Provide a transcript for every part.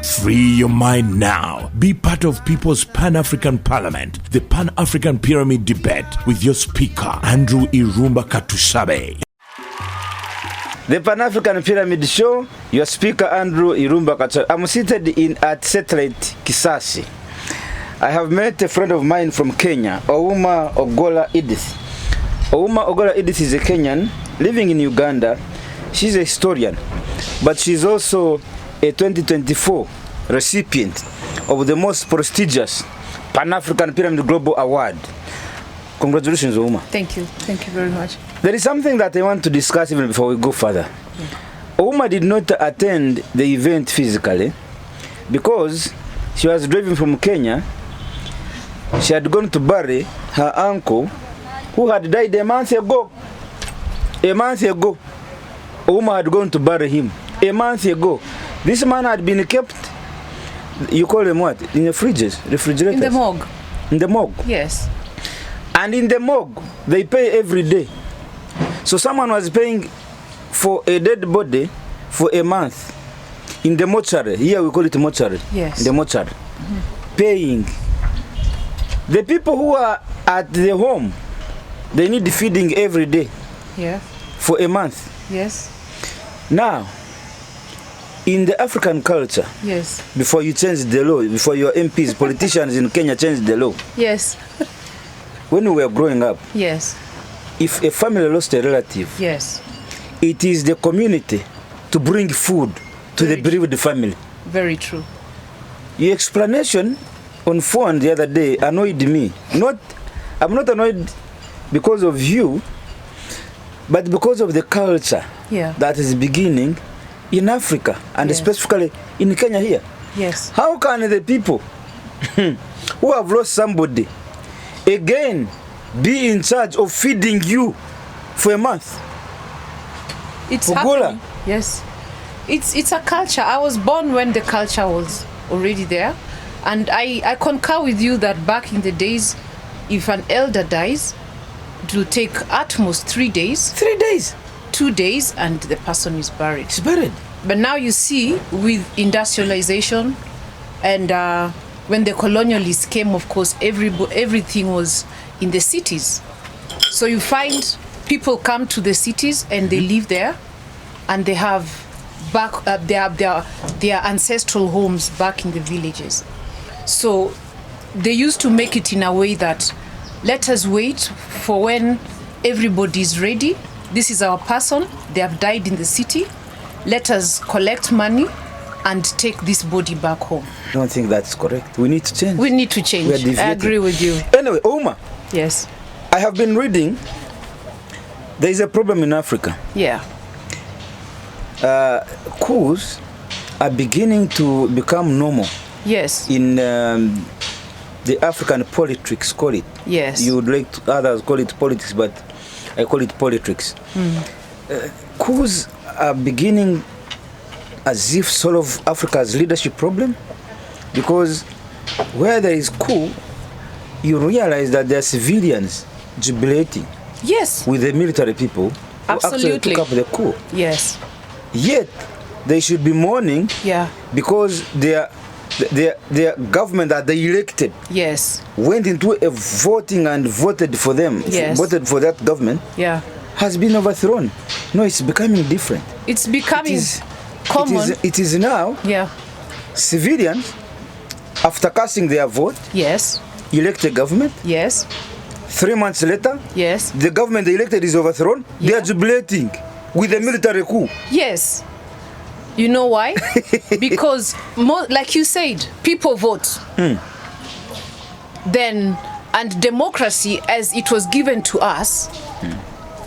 Free your mind now. Be part of People's Pan-African Parliament, the Pan-African Pyramid Debate with your speaker, Andrew Irumba Katusabe. The Pan-African Pyramid Show, your speaker, Andrew Irumba Katusabe. I'm seated at Satellite Kisasi. I have met a friend of mine from Kenya, Auma Ogola Edith. Auma Ogola Edith is a Kenyan living in Uganda. She's a historian, but she's also a 2024 recipient of the most prestigious Pan-African Pyramid Global Award. Congratulations, Auma. Thank you. Thank you very much. There is something that I want to discuss even before we go further. Yeah. Auma did not attend the event physically because she was driving from Kenya. She had gone to bury her uncle who had died a month ago. A month ago. Auma had gone to bury him. A month ago. This man had been kept, you call them what? In the fridges, refrigerators? In the morgue. In the morgue? Yes. And in the morgue, they pay every day. So someone was paying for a dead body for a month. In the mortuary, here we call it mortuary. Yes. In the mortuary. Paying. The people who are at the home, they need feeding every day. Yeah. For a month. Yes. Now, in the African culture, yes, before you change the law, before your MPs, politicians in Kenya change the law, yes, when we were growing up, yes, if a family lost a relative, yes, it is the community to bring food to the bereaved family. Very true. Your explanation on phone the other day annoyed me. I'm not annoyed because of you, but because of the culture that is beginning in Africa, and specifically in Kenya here. Yes. How can the people who have lost somebody again be in charge of feeding you for a month? It's happening. Yes. It's a culture. I was born when the culture was already there. And I concur with you that back in the days, if an elder dies, it will take at most 3 days. 3 days? 2 days, and the person is buried. It's buried. But now you see, with industrialization and when the colonialists came, of course, everything was in the cities. So you find people come to the cities and they live there, and they have their ancestral homes back in the villages. So they used to make it in a way that let us wait for when everybody is ready. This is our person. They have died in the city. Let us collect money and take this body back home. I don't think that's correct. We need to change. We need to change. I agree with you. Anyway, Auma. Yes. I have been reading. There is a problem in Africa. Yeah. Coups are beginning to become normal. Yes. In the African politics, call it. Yes. You would like others call it politics, but I call it politics. Coups are beginning as if solve Africa's leadership problem, because where there is coup, you realize that there are civilians jubilating. Yes. With the military people who actually took up the coup. Yes. Yet they should be mourning. Yeah. Because their government that they elected went into a voting and voted for them, voted for that government, has been overthrown. No, it's becoming different. It's becoming common. It is now civilians, after casting their vote, elect a government. 3 months later, the government they elected is overthrown. They are jubilating with the military coup. Yes. You know why? Because, like you said, people vote. Then, and democracy, as it was given to us,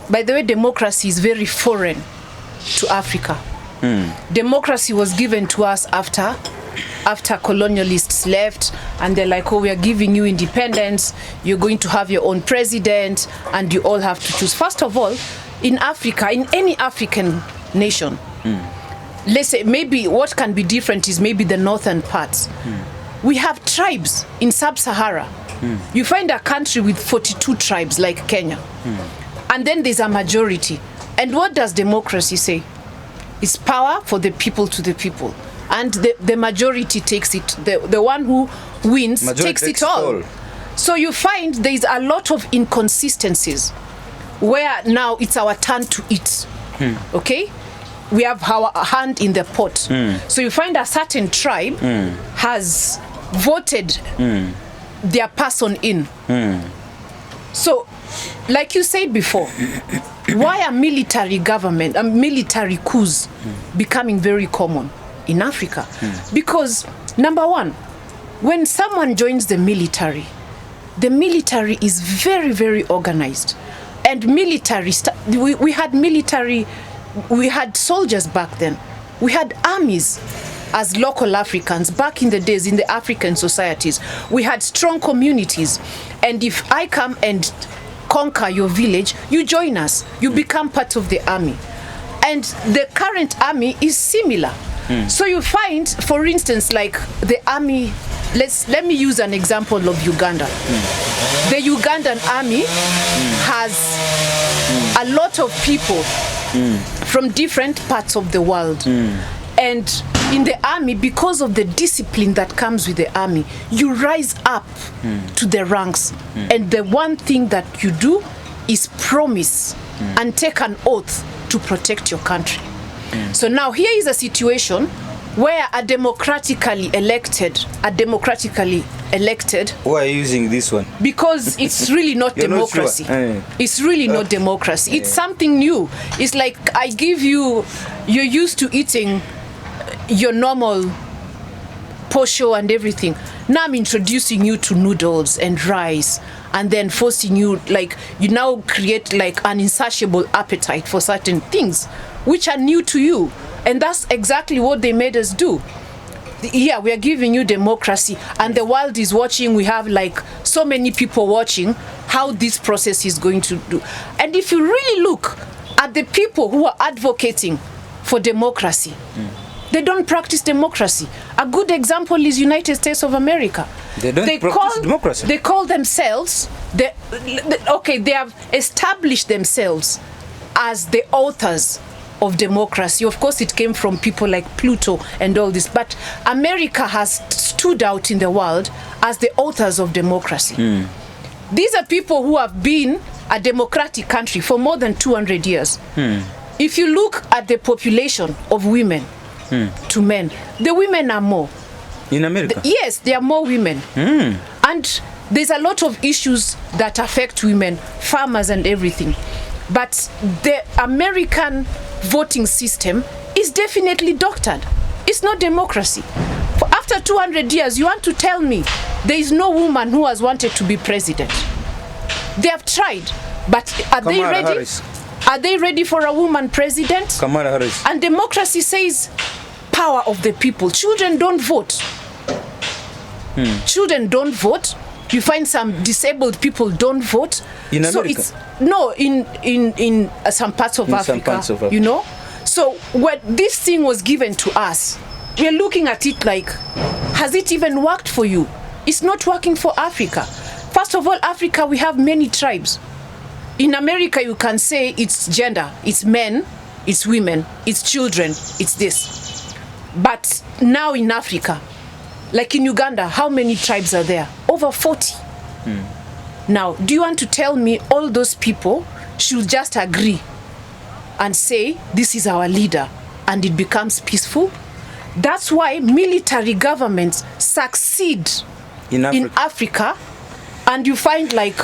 by the way, democracy is very foreign to Africa. Democracy was given to us after colonialists left, and they're like, oh, we are giving you independence, you're going to have your own president, and you all have to choose. First of all, in Africa, in any African nation, let's say maybe what can be different is maybe the northern parts. We have tribes in sub-Sahara. You find a country with 42 tribes like Kenya. And then there's a majority. And what does democracy say? It's power for the people to the people. and the majority takes it. The one who wins takes it all. So you find there's a lot of inconsistencies where now it's our turn to eat. Okay? We have our hand in the pot. So you find a certain tribe has voted their person in. So, like you said before, why are military government and military coups becoming very common in Africa? Because, number one, when someone joins the military is very, very organized. And military, we had soldiers back then. We had armies as local Africans back in the days in the African societies. We had strong communities. And if I come and conquer your village, you join us. You become part of the army. And the current army is similar. So you find, for instance, like the army, let me use an example of Uganda. The Ugandan army has a lot of people from different parts of the world. And in the army, because of the discipline that comes with the army, you rise up to the ranks. And the one thing that you do is promise and take an oath to protect your country. So now here is a situation where a democratically elected. Why are you using this one? Because it's really not democracy. Not sure. It's really not democracy. It's something new. It's like I give you, you're used to eating your normal posho and everything. Now I'm introducing you to noodles and rice, and then forcing you, like, you now create like an insatiable appetite for certain things which are new to you. And that's exactly what they made us do. Yeah, we are giving you democracy, and the world is watching. We have like so many people watching how this process is going to do. And if you really look at the people who are advocating for democracy, they don't practice democracy. A good example is United States of America. They practice democracy. They call themselves, they have established themselves as the authors of democracy. Of course, it came from people like Pluto and all this, but America has stood out in the world as the authors of democracy. These are people who have been a democratic country for more than 200 years. If you look at the population of women to men, the women are more. In America? Yes, there are more women. And there's a lot of issues that affect women, farmers and everything. But the American voting system is definitely doctored. It's not democracy. For after 200 years, you want to tell me there is no woman who has wanted to be president? They have tried, but are they ready? Harris. Are they ready for a woman president? Kamala Harris. And democracy says power of the people. Children don't vote. Children don't vote. You find some disabled people don't vote. In America? So it's in some parts of Africa. You know. So when this thing was given to us, we are looking at it like, has it even worked for you? It's not working for Africa. First of all, Africa, we have many tribes. In America, you can say it's gender, it's men, it's women, it's children, it's this. But now in Africa, like in Uganda, how many tribes are there? Over 40. Now, do you want to tell me all those people should just agree and say, this is our leader, and it becomes peaceful? That's why military governments succeed in Africa, and you find like,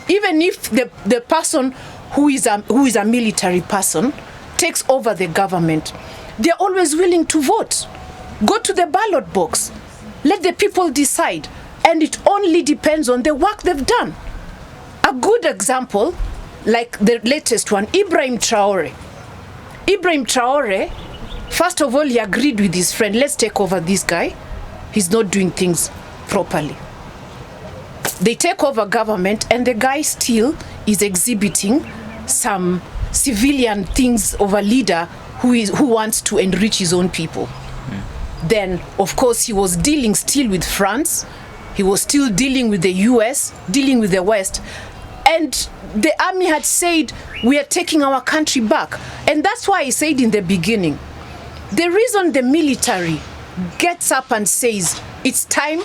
even if the person who is a military person takes over the government, they're always willing to vote. Go to the ballot box. Let the people decide. And it only depends on the work they've done. A good example, like the latest one, Ibrahim Traore. Ibrahim Traore, first of all, he agreed with his friend, let's take over this guy. He's not doing things properly. They take over government, and the guy still is exhibiting some civilian things of a leader who wants to enrich his own people. Then, of course, he was dealing still with France. He was still dealing with the US, dealing with the West. And the army had said, we are taking our country back. And that's why I said in the beginning, the reason the military gets up and says it's time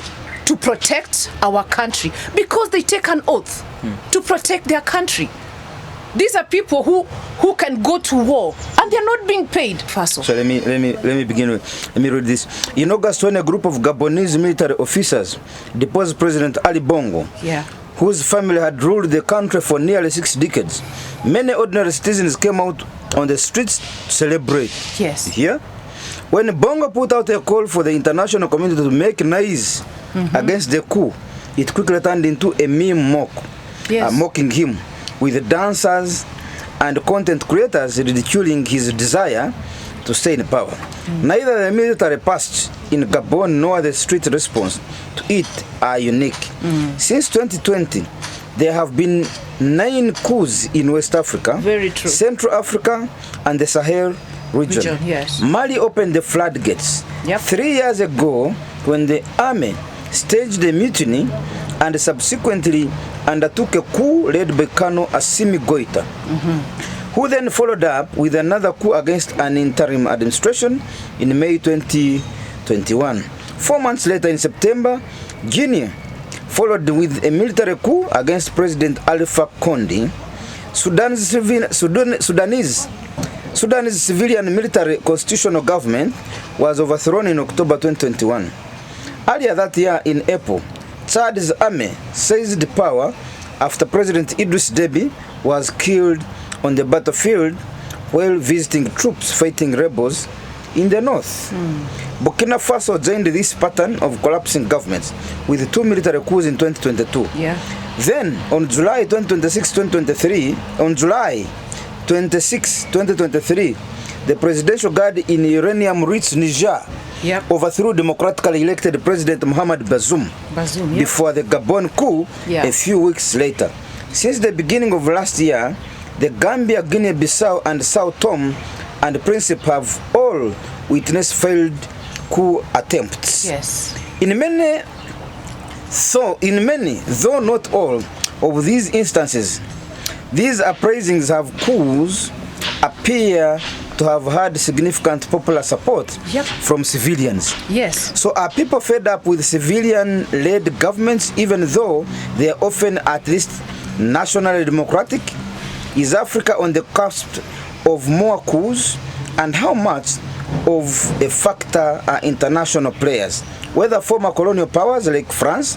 to protect our country, because they take an oath to protect their country. These are people who can go to war and they're not being paid. Faso. So let me begin with, let me read this. In August, when a group of Gabonese military officers deposed President Ali Bongo, whose family had ruled the country for nearly 6 decades, many ordinary citizens came out on the streets to celebrate. Yes. Here, when Bongo put out a call for the international community to make noise against the coup, it quickly turned into a meme mocking him, with dancers and content creators ridiculing his desire to stay in power. Neither the military past in Gabon nor the street response to it are unique. Since 2020, there have been 9 coups in West Africa, Very true. Central Africa, and the Sahel region. Yes. Mali opened the floodgates. Yep. 3 years ago, when the army staged a mutiny and subsequently undertook a coup led by Colonel Assimi Goita, who then followed up with another coup against an interim administration in May 2021. 4 months later, in September, Guinea followed with a military coup against President Alpha Conde. Sudanese civilian military constitutional government was overthrown in October 2021. Earlier that year, in April, Chad's army seized power after President Idris Deby was killed on the battlefield while visiting troops fighting rebels in the north. Burkina Faso joined this pattern of collapsing governments with 2 military coups in 2022. Then, on July 26, 2023, the presidential guard in uranium-rich Niger overthrew democratically elected President Mohamed Bazoum before the Gabon coup a few weeks later. Since the beginning of last year, the Gambia, Guinea-Bissau, and Sao Tome and Principe have all witnessed failed coup attempts. In many, though not all, of these instances, these uprisings have coups appear to have had significant popular support from civilians. So are people fed up with civilian-led governments, even though they are often at least nationally democratic? Is Africa on the cusp of more coups? And how much of a factor are international players, whether former colonial powers like France,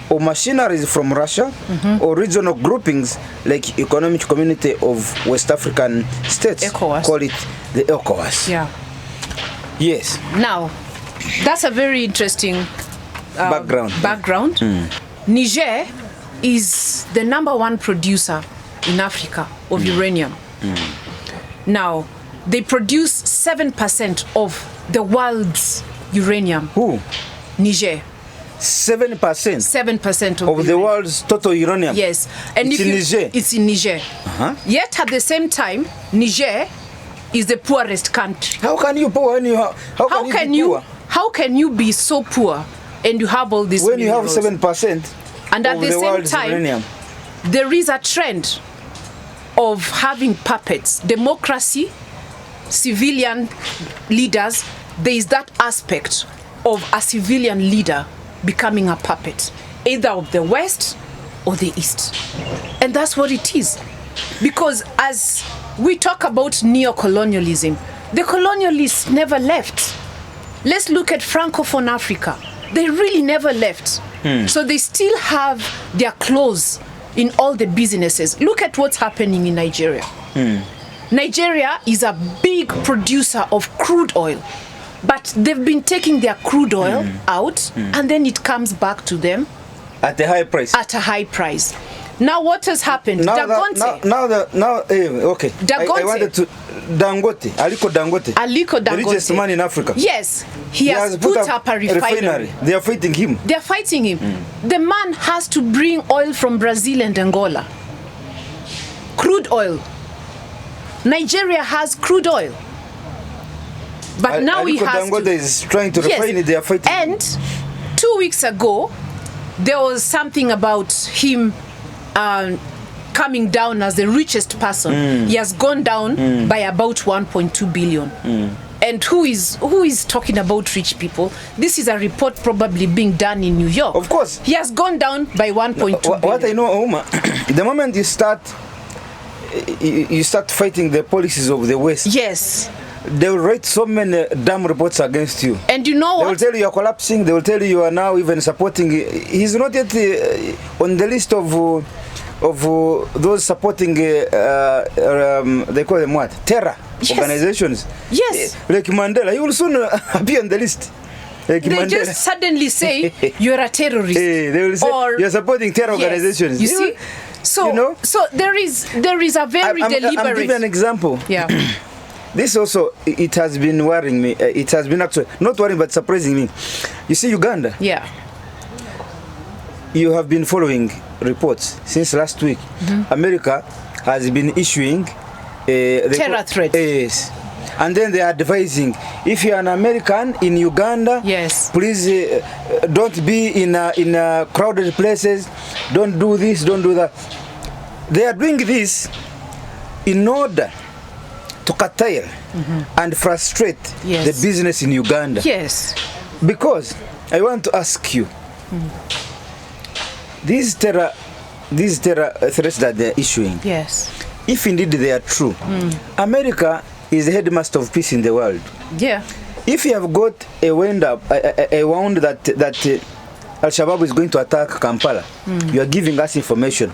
or machineries from Russia, or regional groupings like Economic Community of West African States, ECOWAS. Call it the ECOWAS. Yes. Now, that's a very interesting background. Niger is the #1 producer in Africa of uranium. Now, they produce 7% of the world's uranium. Who? Niger. 7%? 7% of the world's total uranium? Yes. And it's in Niger? It's in Niger. Yet at the same time, Niger is the poorest country. How can you poor when you how can you be so poor and you have all this when minerals? You have 7% and at of the same time uranium. There is a trend of having puppets, democracy, civilian leaders. There is that aspect of a civilian leader becoming a puppet, either of the West or the East. And that's what it is. Because as we talk about neocolonialism, the colonialists never left. Let's look at Francophone Africa. They really never left. So they still have their claws in all the businesses. Look at what's happening in Nigeria. Nigeria is a big producer of crude oil. But they've been taking their crude oil out, and then it comes back to them at a high price. Now, what has happened? Dagonte. I wanted to Aliko Dangote. The richest man in Africa. Yes, he has put up a refinery. They are fighting him. The man has to bring oil from Brazil and Angola. Crude oil. Nigeria has crude oil. But now he has Dangote is trying to refine it. They are fighting. And 2 weeks ago, there was something about him coming down as the richest person. He has gone down by about 1.2 billion. And who is talking about rich people? This is a report probably being done in New York. Of course. He has gone down by 1.2 billion. What I know, Auma, the moment you start fighting the policies of the West, yes, they will write so many damn reports against you. And you know what? They will tell you you're collapsing. They will tell you are now even supporting. He's not yet on the list of those supporting. They call them what? Terror organizations. Yes. Like Mandela, he will soon appear on the list. Like they Mandela. Just suddenly say you're a terrorist. They will say you're supporting terror organizations. You see? So, you know? So there is a very deliberate. I'll give you an example. Yeah. This also, it has been worrying me. It has been actually, not worrying, but surprising me. You see, Uganda. Yeah. You have been following reports since last week. America has been issuing terror threats. Yes. And then they are advising, if you're an American in Uganda, yes, please don't be in crowded places. Don't do this, don't do that. They are doing this in order to curtail and frustrate the business in Uganda. Yes. Because I want to ask you, these terror threats that they are issuing, yes, if indeed they are true, America is the headmaster of peace in the world. Yeah. If you have got a wound that Al-Shabaab is going to attack Kampala, you are giving us information.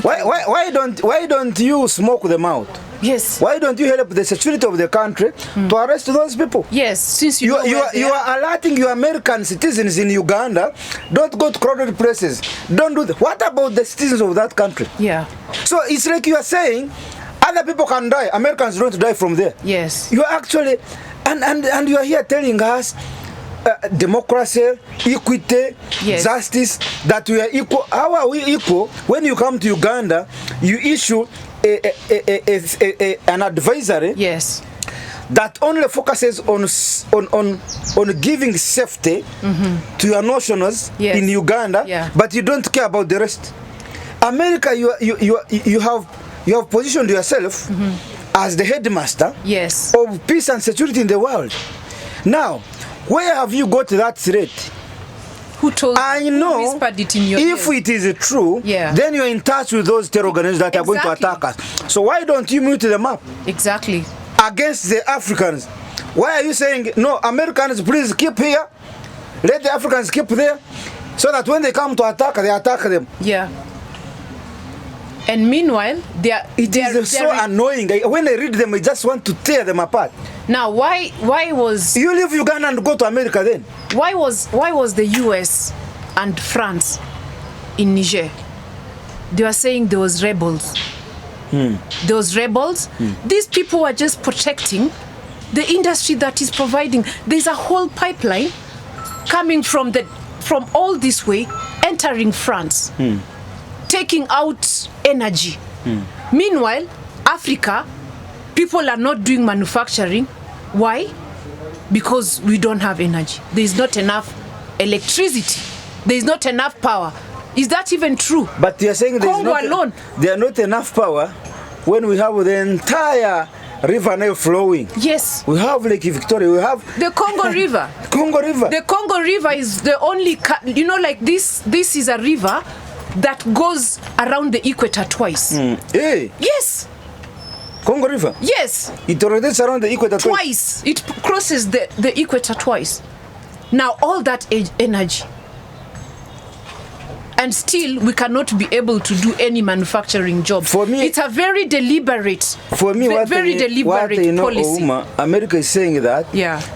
Why don't you smoke them out? Yes. Why don't you help the security of the country to arrest those people? Yes, since you are alerting your American citizens in Uganda, don't go to crowded places. Don't do that. What about the citizens of that country? Yeah. So it's like you are saying other people can die, Americans don't die from there. Yes. You are actually and you are here telling us democracy, equity, justice, that we are equal. How are we equal when you come to Uganda, you issue an advisory that only focuses on giving safety to your nationals in Uganda, but you don't care about the rest. America, you have positioned yourself as the headmaster of peace and security in the world. Now, where have you got that threat? Who told you? I know. Who whispered it in your if ear? it is true, then you're in touch with those terror organizations that are going to attack us. So why don't you mute them up? Exactly. Against the Africans. Why are you saying, no, Americans, please keep here. Let the Africans keep there. So that when they come to attack, they attack them. Yeah. And meanwhile, it is so annoying. When I read them, I just want to tear them apart. Now, why was you leave Uganda and go to America then? Why was the US and France in Niger? They were saying there was rebels. There was rebels. These people were just protecting the industry that is providing. There's a whole pipeline coming from all this way, entering France. Taking out energy. Meanwhile, Africa, people are not doing manufacturing. Why? Because we don't have energy. There is not enough electricity. There is not enough power. Is that even true? But you are saying there are not enough power when we have the entire River Nile flowing. Yes. We have Lake Victoria. We have the Congo River. Congo River. The Congo River is the only, like this is a river that goes around the equator twice. Hey. Yes. Congo River? Yes. It rotates around the equator twice. It crosses the equator twice. Now all that energy. And still we cannot be able to do any manufacturing job. For me, it's a very deliberate, deliberate policy. America is saying that,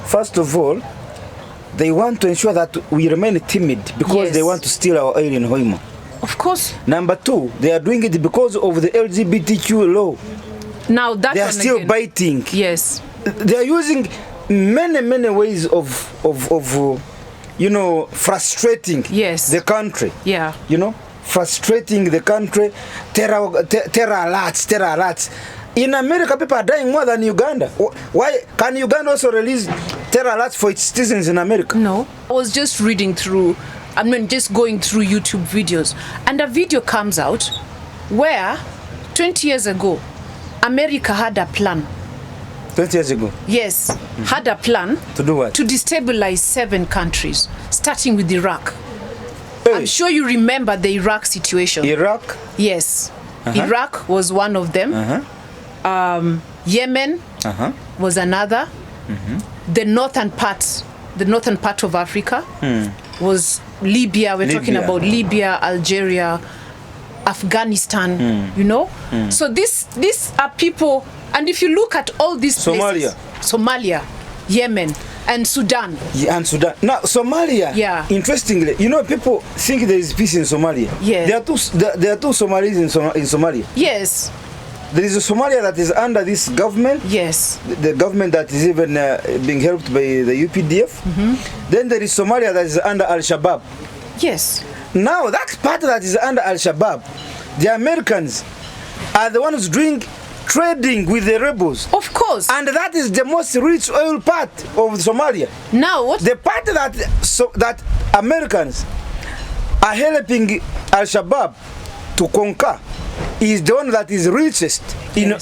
first of all, they want to ensure that we remain timid because they want to steal our oil in Hoima. Of course. Number two, they are doing it because of the LGBTQ law. Now that they are still biting. Yes. They are using many ways of frustrating the country. Yeah. Frustrating the country. Terror alerts. In America, people are dying more than Uganda. Why can Uganda also release terror alerts for its citizens in America? No. I was just reading through. Just going through YouTube videos, and a video comes out where 20 years ago, America had a plan 20 years ago. Yes, had a plan To do what? to destabilize 7 countries, starting with Iraq. Hey. I'm sure you remember the Iraq situation. Iraq. Yes, Iraq was one of them. Yemen was another. The northern part of Africa was Libya. We're talking about Libya, Algeria, Afghanistan. You know, so these are people. And if you look at all these places, Somalia, Yemen, and Sudan. Yeah, and Sudan. Now, Somalia, interestingly, you know, people think there is peace in Somalia. Yes. There are two Somalis in Somalia. Yes. There is a Somalia that is under this government. Yes. The government that is even being helped by the UPDF. Then there is Somalia that is under Al-Shabaab. Yes. Now, that part that is under Al-Shabaab, the Americans are the ones doing trading with the rebels. Of course. And that is the most rich oil part of Somalia. Now what? The part that Americans are helping Al-Shabaab to conquer is the one that is richest in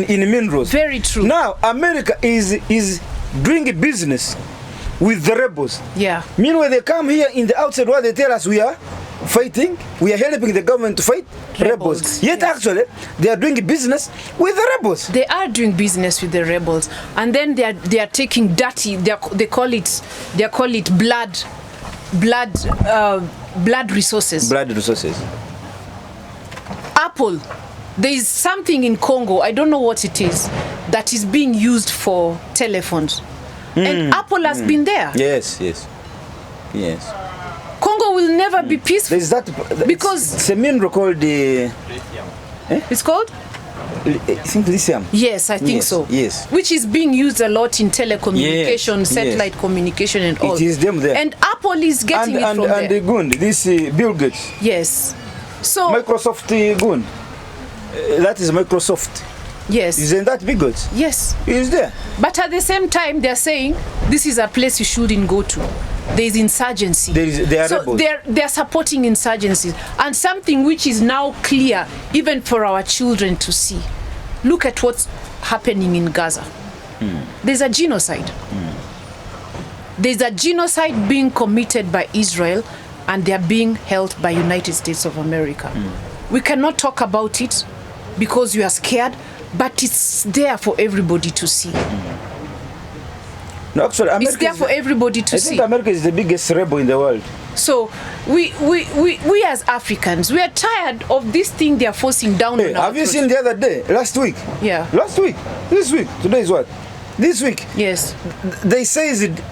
minerals. Very true. Now America is doing business with the rebels. Yeah. Meanwhile, they come here in the outside world, they tell us we are fighting, we are helping the government to fight rebels. Yet actually, they are doing business with the rebels. They are doing business with the rebels, and then they are taking dirty. They call it blood resources. Blood resources. Apple. There is something in Congo, I don't know what it is, that is being used for telephones. And Apple has been there. Yes. Congo will never be peaceful. There's that because it's a mineral called the it's called? I think lithium. Yes, I think so. Yes. Which is being used a lot in telecommunication, satellite communication and all. It is them there. And Apple is getting it from there. And the gun, this Bill Gates. Yes. So Microsoft gun. That is Microsoft. Yes. Isn't that big goods? Yes. It is there. But at the same time, they're saying this is a place you shouldn't go to. There is insurgency. They're supporting insurgencies. And something which is now clear, even for our children to see. Look at what's happening in Gaza. There's a genocide. There's a genocide being committed by Israel, and they're being held by United States of America. We cannot talk about it because we are scared, but it's there for everybody to see. No, actually, America it's there for everybody to see. I think America is the biggest rebel in the world. So we as Africans, we are tired of this thing they are forcing down on our Have you seen the other day, last week? Yeah. Last week? This week? Today is what? This week? Yes. They say the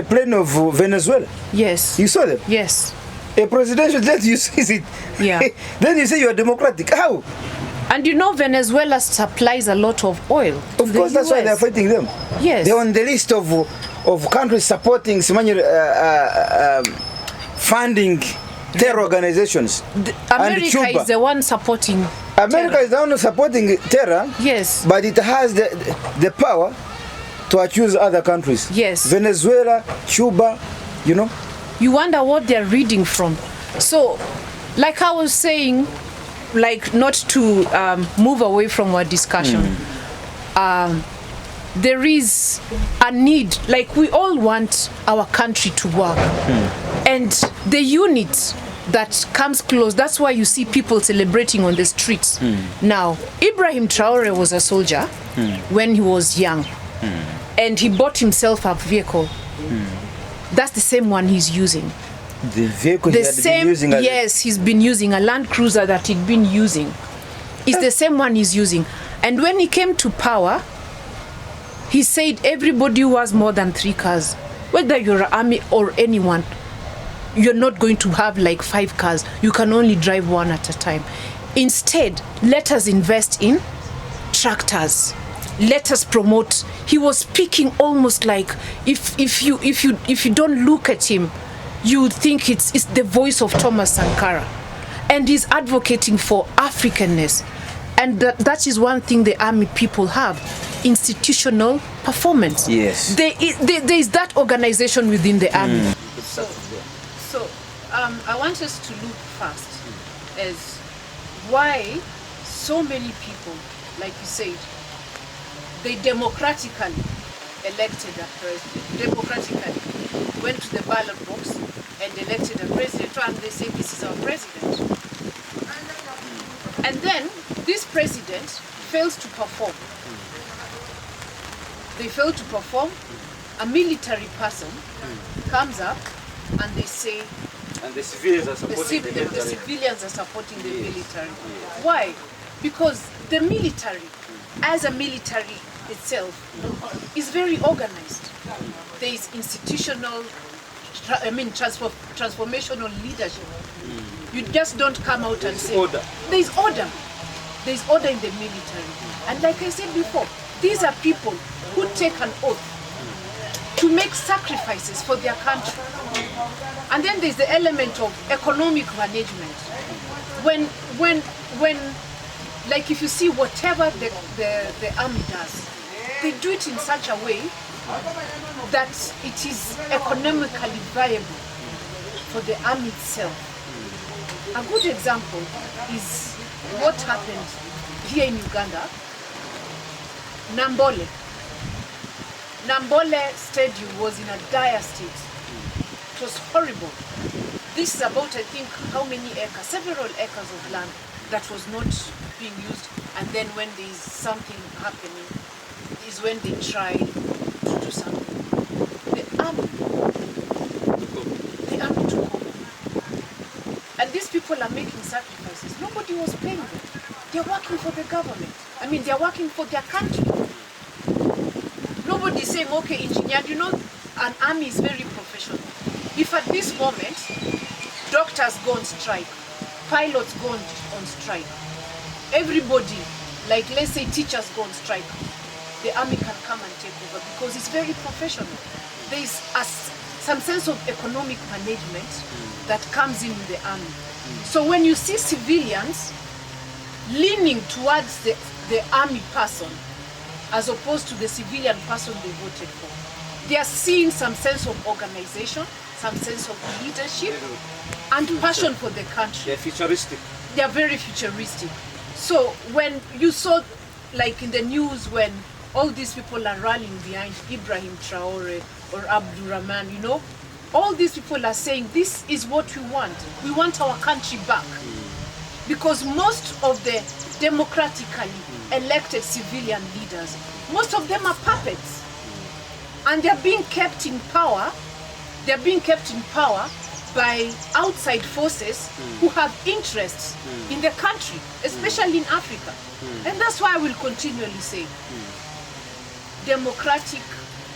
plane of Venezuela. Yes. You saw them? Yes. A presidential jet, you see it. Yeah. Then you say you are democratic. How? And you know Venezuela supplies a lot of oil. Of course, that's why they are fighting them. Yes. They're on the list of countries supporting funding terror organizations. America is the one supporting America terror. is the one supporting terror. Yes. But it has the power to accuse other countries. Yes. Venezuela, Cuba, you know. You wonder what they're reading from. So, like I was saying, like not to move away from our discussion, there is a need, like we all want our country to work, and the unit that comes close, that's why you see people celebrating on the streets. Now, Ibrahim Traore was a soldier when he was young, and he bought himself a vehicle. That's the same one he's using. The vehicle he had been using? Yes, he's been using a Land Cruiser that he'd been using. It's the same one he's using. And when he came to power, he said everybody who has more than 3 cars, whether you're an army or anyone, you're not going to have like 5 cars. You can only drive 1 at a time. Instead, let us invest in tractors. Let us promote. He was speaking almost like if you don't look at him, you would think it's the voice of Thomas Sankara, and he's advocating for Africanness, and that is one thing the army people have: institutional performance. Yes. There is that organization within the army. So I want us to look first as why so many people like you said, they democratically elected a president, democratically went to the ballot box and elected a president, and they say this is our president. And then this president fails to perform. They fail to perform. A military person comes up and they say, And the civilians are supporting the military. the civilians are supporting the military. Yes. Why? Because the military, as a military itself, is very organized. There is institutional, transformational leadership. You just don't come out and say, order. There is order. There is order in the military. And like I said before, these are people who take an oath to make sacrifices for their country. And then there's the element of economic management. When like if you see whatever the army does, they do it in such a way that it is economically viable for the army itself. A good example is what happened here in Uganda. Nambole Stadium was in a dire state. It was horrible. This is about, I think, how many acres? Several acres of land that was not being used. And then when there is something happening, is when they try to do something. The army took over. And these people are making sacrifices. Nobody was paying them. They're working for the government. I mean, they're working for their country. Nobody is saying, okay, engineer, you know, an army is very professional. If at this moment, doctors go on strike, pilots go on strike, everybody, like let's say teachers go on strike, the army can come and take over because it's very professional. There is some sense of economic management that comes in with the army. So when you see civilians leaning towards the army person as opposed to the civilian person they voted for, they are seeing some sense of organization, some sense of leadership, and passion for the country. They're futuristic. They are very futuristic. So when you saw, like in the news, when all these people are rallying behind Ibrahim Traore or Abdurrahman, you know, all these people are saying, this is what we want. We want our country back. Because most of the democratically elected civilian leaders, most of them are puppets. And they're being kept in power. They're being kept in power by outside forces who have interests in the country, especially in Africa. And that's why I will continually say, democratic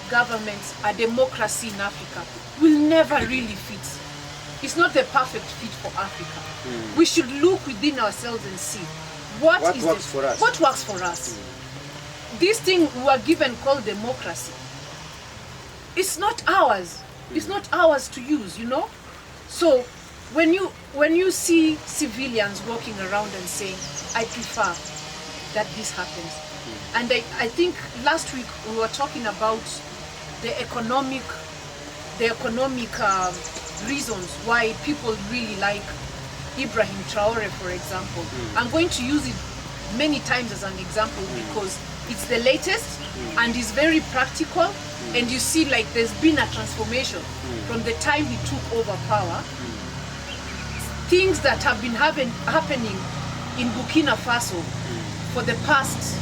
governments, a democracy in Africa, will never really fit. It's not the perfect fit for Africa. We should look within ourselves and see what works for us. What works for us. This thing we are given called democracy, it's not ours. It's not ours to use, you know. So when you see civilians walking around and saying, I prefer that this happens. And I think last week we were talking about the economic reasons why people really like Ibrahim Traore, for example. I'm going to use it many times as an example because it's the latest and it's very practical, and you see like there's been a transformation from the time he took over power. Things that have been happening in Burkina Faso for the past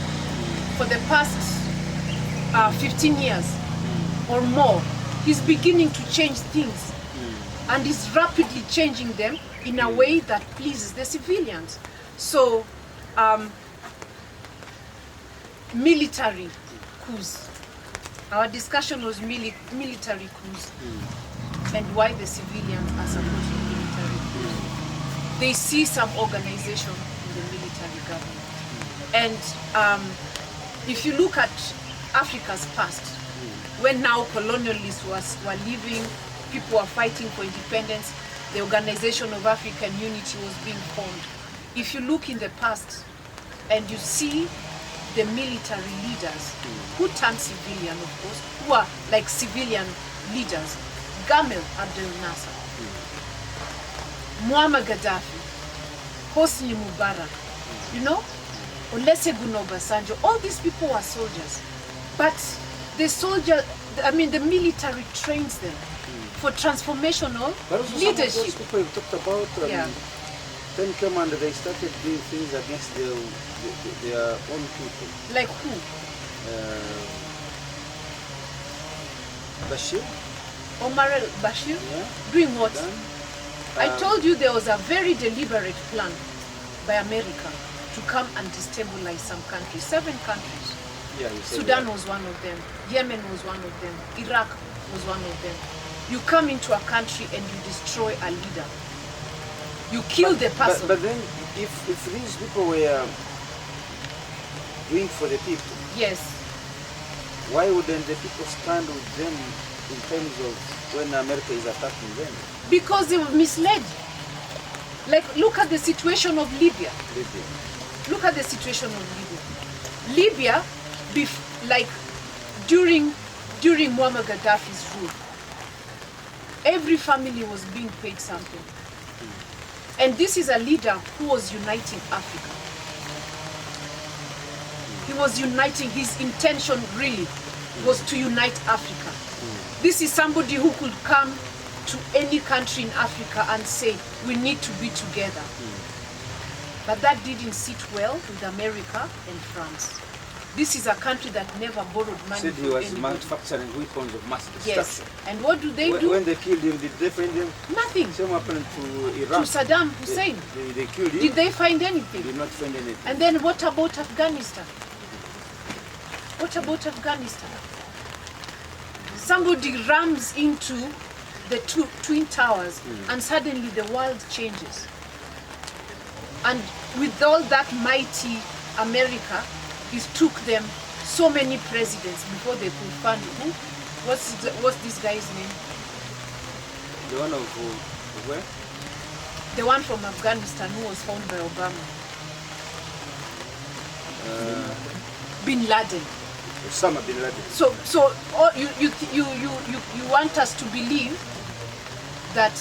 15 years or more, he's beginning to change things, and is rapidly changing them in a way that pleases the civilians. So military coups. Our discussion was military coups and why the civilians are supporting military coups. They see some organization in the military government. And if you look at Africa's past, when now colonialists were leaving, people were fighting for independence, the Organization of African Unity was being formed. If you look in the past and you see the military leaders who turned civilian, of course, who are like civilian leaders, Gamal Abdel Nasser, Muammar Gaddafi, Hosni Mubarak, you know, Olusegun Obasanjo, all these people were soldiers. But the military trains them for transformational But also leadership. some of those people you talked about, then came and they started doing things against their own people. Like who? Bashir? Omar al-Bashir? Yeah. Doing what? Then, I told you there was a very deliberate plan by America to come and destabilize some countries, 7 countries. yeah, you said Sudan that. was one of them, Yemen was one of them, Iraq was one of them. You come into a country and you destroy a leader. You kill the person. But then, if these people were doing for the people, Yes. why wouldn't the people stand with them in terms of when America is attacking them? Because they were misled. Like, look at the situation of Libya. Libya. Look at the situation of Libya. Libya, during Muammar Gaddafi's rule, every family was being paid something. And this is a leader who was uniting Africa. He was uniting, his intention really was to unite Africa. This is somebody who could come to any country in Africa and say, we need to be together. But that didn't sit well with America and France. This is a country that never borrowed money Said from he was anybody. manufacturing weapons of mass Yes. destruction. And what do they do? When they killed him, did they find him? Nothing. Same happened to To Iran. Saddam Hussein. They killed him. Did they find anything? Did not find anything. And then what about Afghanistan? What about Afghanistan? Somebody rams into the Twin Towers and suddenly the world changes. And with all that mighty America, it took them so many presidents before they could fund who? What's this guy's name? The one of where? The one from Afghanistan who was found by Obama. Bin Laden. Osama bin Laden. So you want us to believe that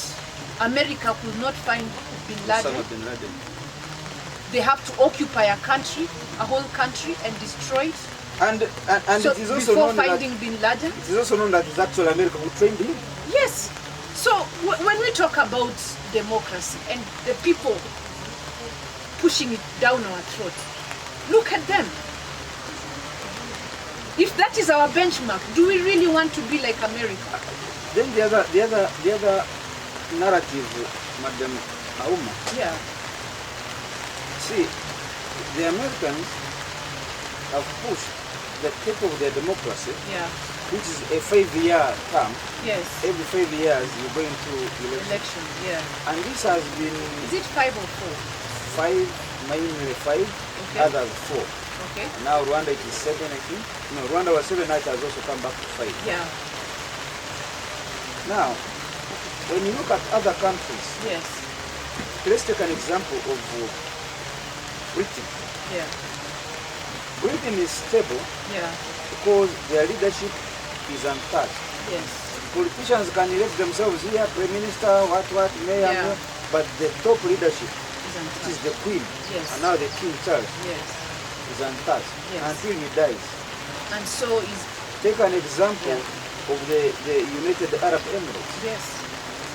America could not find Bin Laden? Osama bin Laden. They have to occupy a country, a whole country, and destroy it. And So it is also before known that finding Bin Laden? it is also known that it's actually America who trained him. Yes. So when we talk about democracy and the people pushing it down our throats, look at them. If that is our benchmark, do we really want to be like America? Then the other narrative, Madam Auma. Yeah. See, the Americans have pushed the people of their democracy, Yeah. which is a 5-year term. Yes. Every 5 years you're going to election. Election. Yeah. And this has been Is it 5 or 4? 5, mainly 5, Okay. others 4. Okay. And now Rwanda it is 7, I think. No, Rwanda was 7, now it has also come back to 5. Yeah. Now, when you look at other countries, Yes. let's take an example of Britain. Yeah. Britain is stable Yeah. because their leadership is untouched. Yes. Politicians can elect themselves here, Prime Minister, what, Mayor, Yeah. but the top leadership, Is which is untouched. the Queen, Yes. and now the King Charles, Yes. is untouched Yes. until he dies. And so is Take an example of the United Arab Emirates. yes.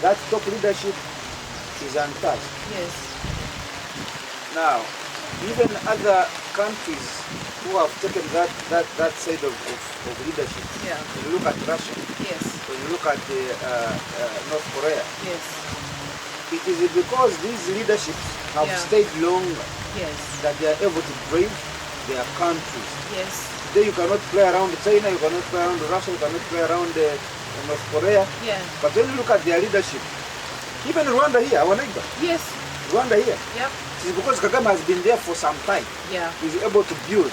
That top leadership is untouched. Yes. Now, even other countries who have taken that side of leadership, Yeah. when you look at Russia, Yes. when you look at North Korea, Yes. it is because these leaderships have Yeah. stayed longer Yes. that they are able to brave their countries. Yes. Today you cannot play around China, you cannot play around Russia, you cannot play around North Korea. Yeah. But when you look at their leadership, even Rwanda here, our neighbor, Yes. Rwanda here, Yep. it is because Kagame has been there for some time. Yeah. He's able to build.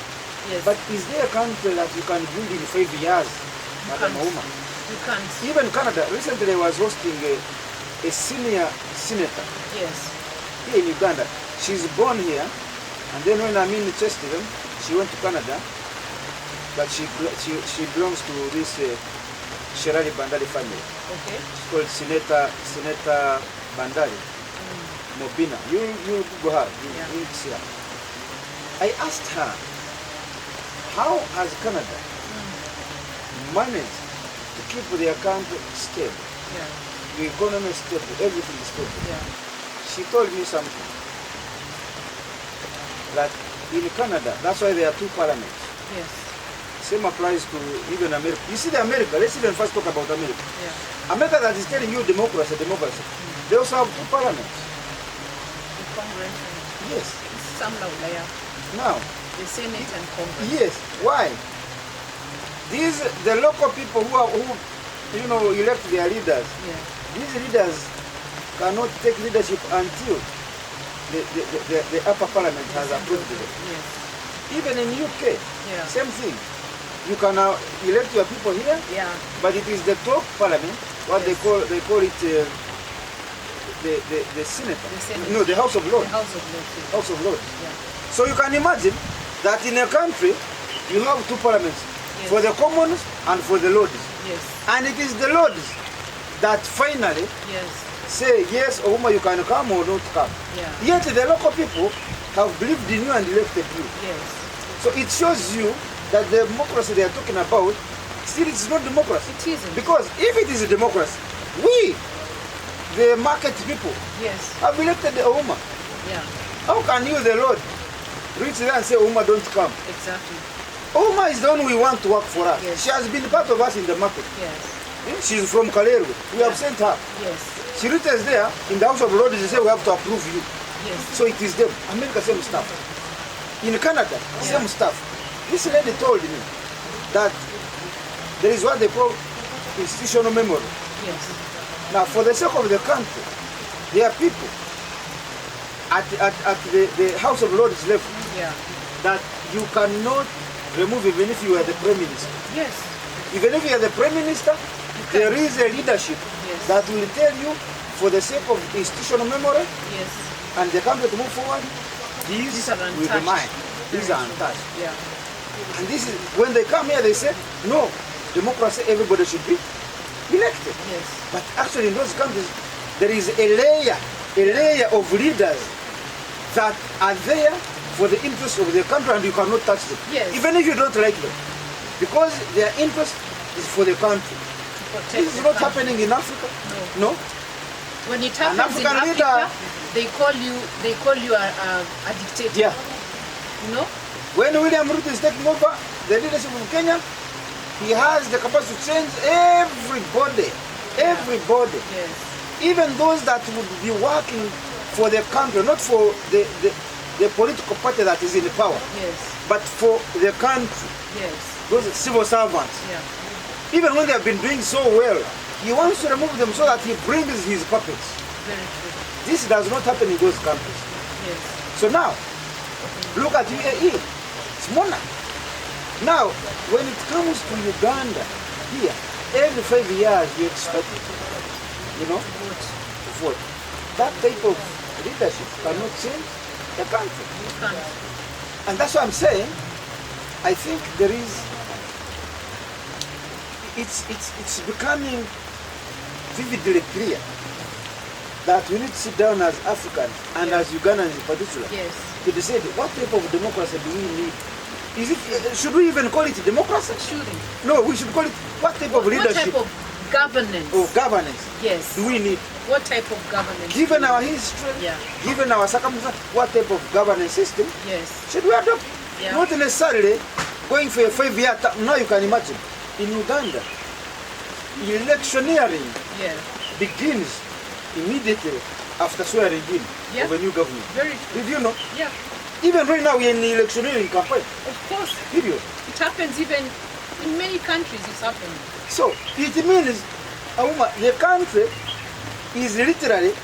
Yes. But is there a country that you can build in 5 years, Madam can't. Auma? You can't. Even Canada, recently I was hosting a senior senator Yes. here in Uganda. She's born here, and then when I'm in Chesterfield, she went to Canada, but she belongs to this Sherali Bandali family. Okay. She's called Senator Bandali Mobina. You go her, you see her. I asked her, how has Canada managed to keep their country stable? Yeah. The economy is stable, everything is stable. Yeah. She told me something. That in Canada, that's why there are two parliaments. Yes. Same applies to even America. You see the America, let's even first talk about America. Yeah. America that is telling you democracy, democracy. They also have two parliaments. The Congress and Yes. some Ulaya, Now, the Senate and Congress. yes. Why? The local people who elect their leaders, Yeah. these leaders cannot take leadership until the upper parliament has approved it. Yes. Even in UK, Yeah. same thing. You can now elect your people here, Yeah. but it is the top parliament, what Yes. they call it the Senate. The Senate. No, the House of Lords. The House of Lords. House of Lords. Yeah. So you can imagine that in a country you have two parliaments, Yes. for the commons and for the lords. Yes. And it is the lords that finally Yes. say yes, Ouma, you can come or not come. Yeah. Yet the local people have believed in you and elected you. Yes. So it shows you that the democracy they are talking about, still it's not democracy. It isn't. Because if it is a democracy, we, the market people, Yes. have elected the Ouma. Yeah. How can you, the Lord, reach there and say, Ouma, don't come? Exactly. Ouma is the one we want to work for us. Yes. She has been part of us in the market. Yes. She's from Kalerwe. We have Yeah. sent her. Yes. She returns there in the House of Lords. They say we have to approve you. Yes. So it is them. America, same stuff. In Canada, Yeah. same stuff. This lady told me that there is what they call institutional memory. Yes. Now, for the sake of the country, there are people at the House of Lords level Yeah. that you cannot remove even if you are the Prime Minister. Yes. Even if you are the Prime Minister, there is a leadership Yes. that will tell you, for the sake of institutional memory Yes. and the country to move forward, these These are will untouched. remain. These are untouched. Yeah. And this is when they come here, they say, no, democracy, everybody should be elected. Yes. But actually, in those countries, there is a layer of leaders that are there for the interest of the country, and you cannot touch them. Yes. Even if you don't like them, because their interest is for the country. Protect This is the not country. happening in Africa. No. No. When it An happens in African Africa, leader- they call you a dictator. Yeah. You know? When William Ruto is taking over the leadership of Kenya, he has the capacity to change everybody. Everybody. Yes. Even those that would be working for the country, not for the political party that is in power, Yes. but for the country, Yes. those civil servants. Yeah. Even when they have been doing so well, he wants to remove them so that he brings his puppets. Very true. This does not happen in those countries. Yes. So now, look at UAE. It's monarch. Now, when it comes to Uganda, here, every 5 years you expect, to vote. That type of leadership cannot change the country. You can't. And that's what I'm saying. I think there is, it's becoming vividly clear that we need to sit down as Africans and Yeah. as Ugandans in particular Yes. to decide what type of democracy do we need. Should we even call it democracy? Shooting. No, we should call it what type of What leadership type of governance? or governance Yes. do we need? What type of governance? Given do our we- history, Yeah. given our circumstances, what type of governance system Yes. should we adopt? Yeah. Not necessarily going for a 5-year term. Now you can imagine, in Uganda, electioneering Yeah. begins immediately after swearing in Yeah. of a new government. Very true. Did you know? Yeah. Even right now we're in the electioneering campaign. Of course. Period. It happens even in many countries. It's happening. So it means the country is literally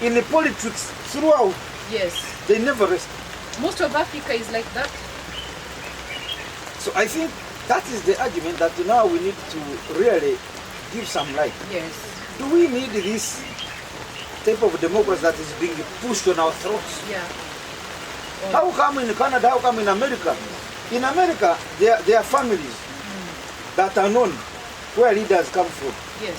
in the politics throughout. Yes. They never rest. Most of Africa is like that. So I think that is the argument that now we need to really give some light. Yes. Do we need this type of democracy that is being pushed on our throats? Yeah. How come in Canada, how come in America? In America, there are families that are known where leaders come from. Yes.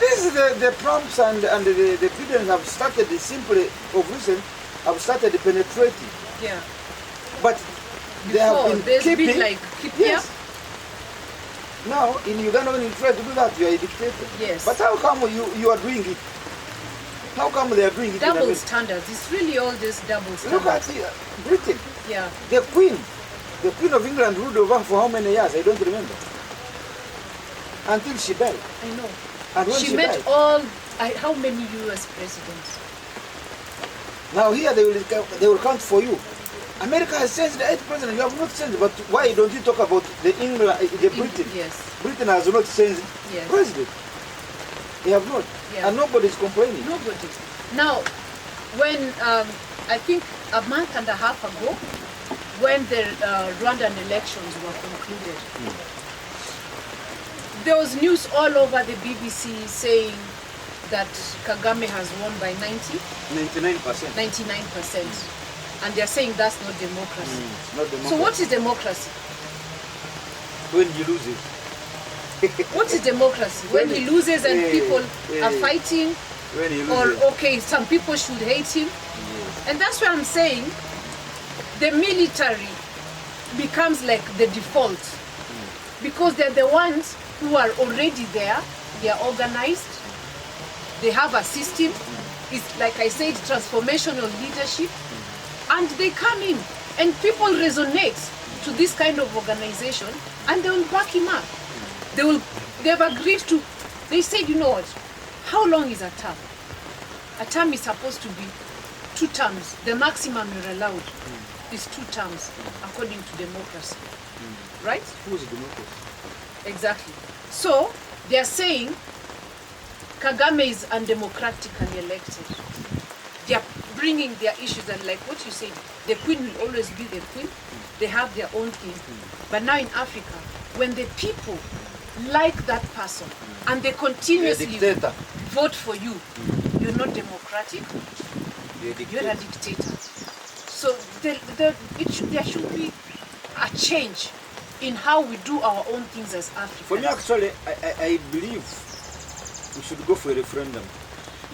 This is the Trumps and the Bidens have started simply of recent, have started penetrating. Yeah. But They have Before, been there's keeping. been like Yes. Now in Uganda, when you try to do that, you are a dictator. Yes. But how come you are doing it? How come they are doing it? double in America? standards. It's really all this double Look at standards. Britain. Yeah. The Queen of England ruled over for how many years? I don't remember. Until she died. I know. And when She she met died, all. How many U.S. presidents? now here they will count for you. America has changed the 8th president. You have not changed. But why don't you talk about the Britain? Yes. Britain has not changed Yes. president. They have not. Yeah. And nobody is complaining. Nobody. Now, when I think a month and a half ago, when the Rwandan elections were concluded, there was news all over the BBC saying that Kagame has won by 99%. 99%. And they're saying that's not democracy. Not democracy. So what is democracy? When you lose it. What is democracy? When he loses and people are fighting, When you lose or it. okay, some people should hate him. And that's why I'm saying the military becomes like the default, because they're the ones who are already there, they are organized, they have a system. It's like I said, transformational leadership, and they come in and people resonate to this kind of organization and they will back him up. They've agreed to, they said, you know what, how long is a term? A term is supposed to be 2 terms. The maximum you're allowed is 2 terms according to democracy. Right? Who's democracy? Exactly. So they are saying Kagame is undemocratically elected. They are bringing their issues, and like what you said, the queen will always be the queen. They have their own thing. But now in Africa, when the people like that person and they continuously You're a dictator. vote for you, you're not democratic. You're a dictator. So there should be a change in how we do our own things as Africans. For me, actually, I believe we should go for a referendum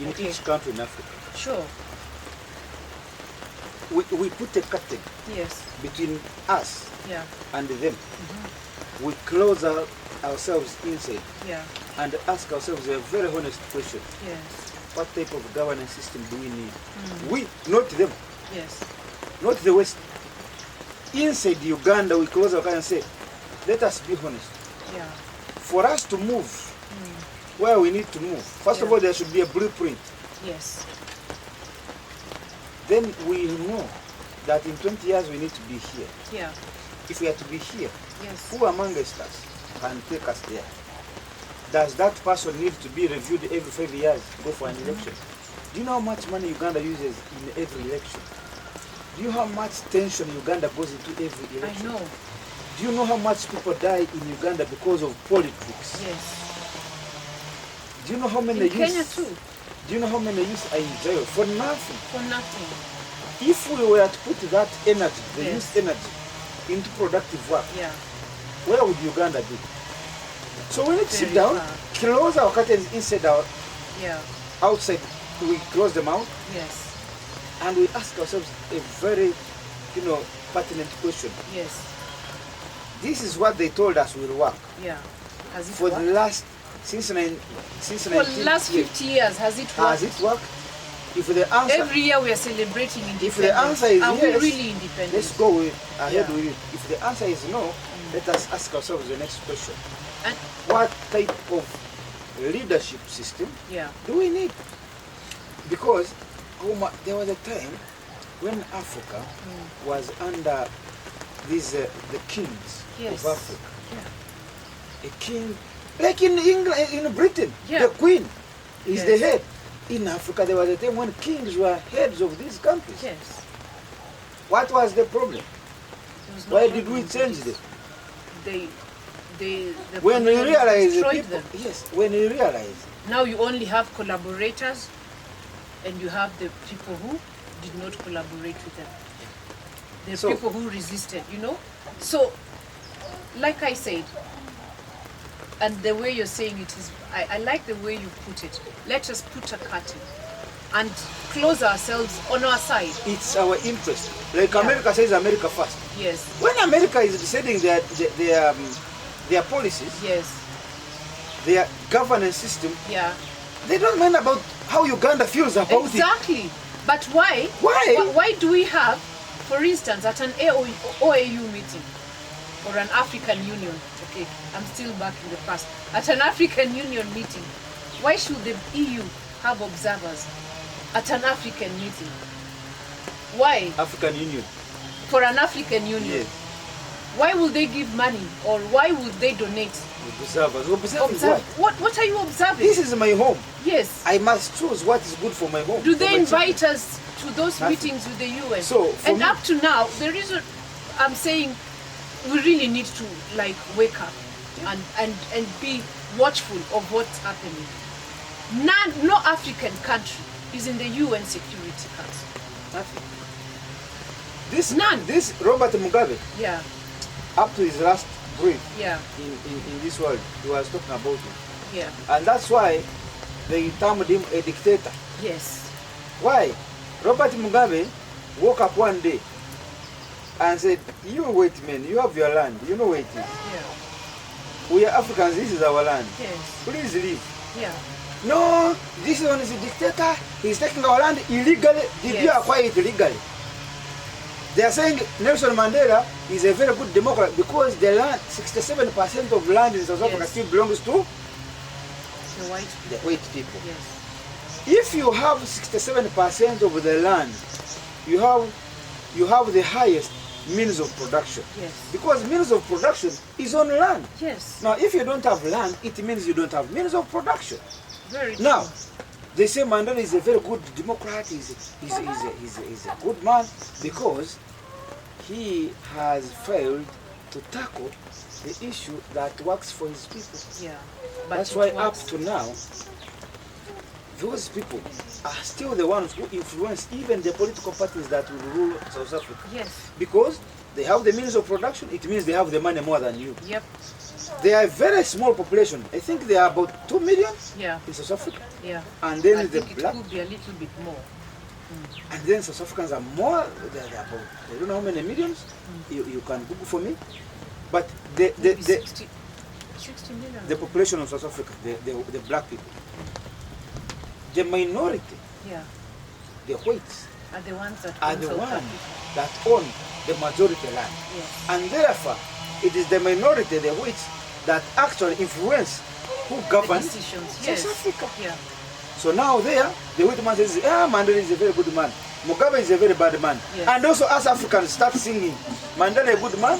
in Okay. each country in Africa. Sure. We put a curtain Yes. between us Yeah. and them. We close ourselves inside Yeah. and ask ourselves a very honest question. Yes. What type of governance system do we need? We, not them, Yes. not the West. Inside Uganda, we close our eyes and say, let us be honest. Yeah. For us to move where we need to move, first of Yeah. all, there should be a blueprint. Yes. Then we know that in 20 years we need to be here. Yeah. If we are to be here, Yes. who amongst us can take us there? Does that person need to be reviewed every 5 years to go for an election? Do you know how much money Uganda uses in every election? Do you know how much tension Uganda goes into every I election? know. Do you know how much people die in Uganda because of politics? Yes. Do you know how many In Kenya youths? too. Do you know how many youths are in jail for nothing? For nothing. If we were to put that energy, the Yes. youth energy, into productive work, Yeah. where would Uganda be? So we need to sit Very down, far. close our curtains inside our Yeah. outside, we close them out, Yes. and we ask ourselves a very, pertinent question. Yes. This is what they told us will work Yeah. Has it for worked? the last since For the 19 last 50 years, has it worked? Has it worked? If the answer, Every year we are celebrating independence. if the answer is are yes, we really independent? let's go ahead Yeah. with it. If the answer is no, let us ask ourselves the next question: And what type of leadership system yeah. do we need? Because there was a time when Africa was under the kings Yes. of Africa. Yeah. A king, like in England, in Britain, Yeah. the queen is Yes. the head. In Africa, there was a time when kings were heads of these countries. Yes. What was the problem? There was no Why problem did we with change this. this? The When we colonialists realize the destroyed people, them. yes, when we realize, Now you only have collaborators, and you have the people who did not collaborate with them. The So- people who resisted, So, like I said, and the way you're saying it is, I like the way you put it. Let us put a curtain and close ourselves on our side. it's our interest. Like Yeah. America says, America first. Yes. When America is deciding their policies, Yes. their governance system, Yeah. they don't mind about how Uganda feels about it. Exactly. But why? Why? Why do we have, for instance, at an OAU meeting or an African Union? Okay, I'm still back in the past. At an African Union meeting, why should the EU have observers at an African meeting? Why? African Union. For an African Union. Yes. Why will they give money or why would they donate? Observers. Observers Observe. what? What are you observing? This is my home. Yes. I must choose what is good for my home. Do for they my invite children. us to those Nothing. meetings with the UN? So, for and me- up to now, the reason I'm saying we really need to like wake up and be watchful of what's happening. No African country is in the UN Security Council. Nothing. None. This Robert Mugabe, Yeah, up to his last breath yeah, in this world, he was talking about it. yeah. And that's why they termed him a dictator. Yes. Why? Robert Mugabe woke up one day and said, you wait man, you have your land, you know where it is. Yeah. We are Africans, this is our land. Yes. Please leave. Yeah. No, this one is a dictator, he's taking our land illegally, did you Yes. acquire it illegally? They are saying Nelson Mandela is a very good democrat because the land, 67% of land in South Africa Yes. still belongs to The white the people. white people. Yes. If you have 67% of the land, you have the highest means of production. Yes. Because means of production is on land. Yes. Now, if you don't have land, it means you don't have means of production. Very true. Now, they say Mandela is a very good democrat, he's a good man because he has failed to tackle the issue that works for his people. Yeah. But That's it why works. up to now, those people are still the ones who influence even the political parties that will rule South Africa. Yes. Because they have the means of production, it means they have the money more than you. Yep. They are a very small population. I think they are about 2 million Yeah. in South Africa. Yeah. And then I the think it black, could be a little bit more. and then South Africans are more, they're about, I don't know how many millions, you can Google for me. But Maybe 60 million. the population of South Africa, the black people, the minority, Yeah. the whites, Are the ones that are own the South ones Africa. that own the majority land. Yes. And therefore, it is the minority, the whites, that actually influence who The governs decisions. South Yes. Africa. Yeah. So now there, the white man says, Mandela is a very good man. Mugabe is a very bad man. Yes. And also us Africans start singing, Mandela a good man,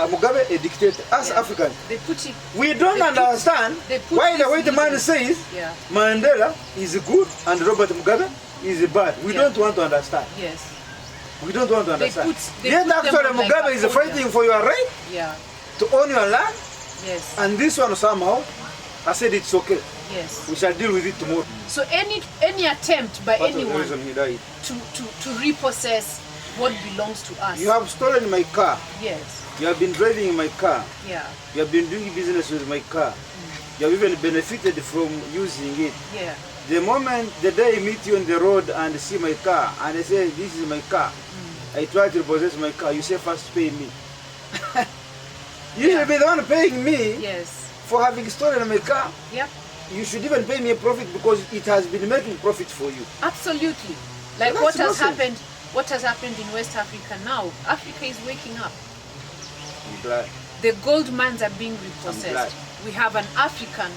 Mugabe a dictator. Us Yeah. Africans. They put it. We don't They put- understand they put why the this white man leader- says Yeah. Mandela is good and Robert Mugabe is bad. We Yeah. don't want to understand. Yes. We don't want to understand. they Yet put them actually on like Mugabe a is folder. fighting for your right Yeah. to own your land, Yes. and this one somehow, I said it's okay. Yes. We shall deal with it tomorrow. So any attempt by What was the anyone reason he died? to repossess what belongs to us. You have stolen my car. Yes. You have been driving in my car. Yeah. You have been doing business with my car. You have even benefited from using it. Yeah. The moment, the day I meet you on the road and see my car, and I say, this is my car, I try to repossess my car, you say, first pay me. You Yeah. should be the one paying me Yes. for having stolen my car. Yep. You should even pay me a profit because it has been making profit for you. Absolutely. Like That's what has nonsense. happened? What has happened in West Africa now? Africa is waking up. I'm glad. The gold mines are being glad. repossessed. We have an African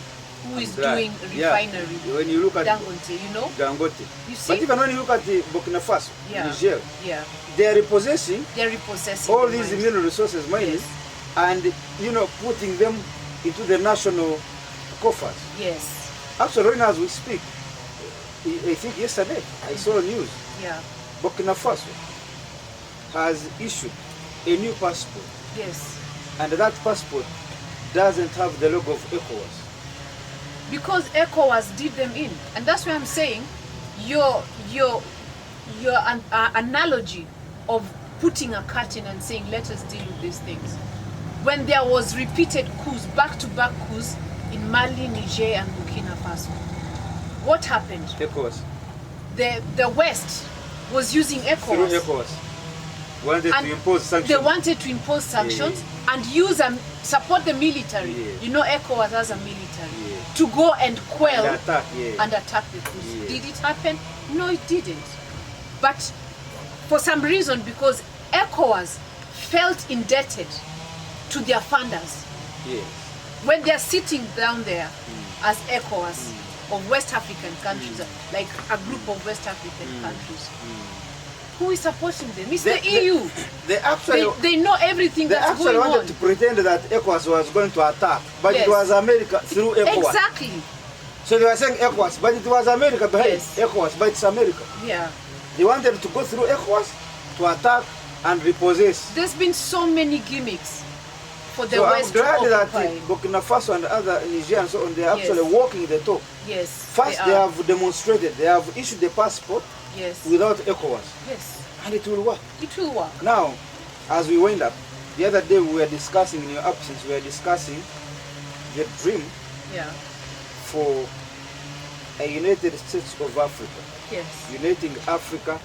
who is glad. doing Yeah. refinery. When you look at Dangote, you know? Dangote. You see? But even when you look at the Burkina Faso, Yeah. Niger, Yeah. they are repossessing They're repossessing all the these mines. mineral resources mining Yes. and putting them into the national coffers. Yes. Actually, right now as we speak, I think yesterday I saw news. Yeah. Burkina Faso has issued a new passport, Yes. and that passport doesn't have the logo of ECOWAS. Because ECOWAS did them in, and that's why I'm saying your analogy of putting a curtain and saying let us deal with these things, when there was repeated coups, back-to-back coups in Mali, Niger, and Burkina Faso, what happened? ECOWAS. The West was using Through ECOWAS. ECOWAS. wanted and to impose sanctions. They wanted to impose sanctions and use and support the military. You know, ECOWAS has a military to go and quell and attack, and attack the coups. Did it happen? No, it didn't. But for some reason, because ECOWAS felt indebted to their funders. When they're sitting down there as ECOWAS of West African countries, like a group of West African countries, who is supporting them? It's the EU. They know everything that's going on. They actually wanted to pretend that ECOWAS was going to attack, but it was America through ECOWAS. Exactly. So they were saying ECOWAS, but it was America behind ECOWAS, but it's America. Yeah. They wanted to go through ECOWAS to attack and repossess. There's been so many gimmicks for the so West I'm glad to that occupy. Burkina Faso and other Niger and so on, they are actually walking the talk. Yes. First, they have demonstrated, they have issued the passport without ECOWAS. Yes. And it will work. It will work. Now, as we wind up, the other day we were discussing, in your absence, we were discussing the dream for a United States of Africa. Yes. Uniting Africa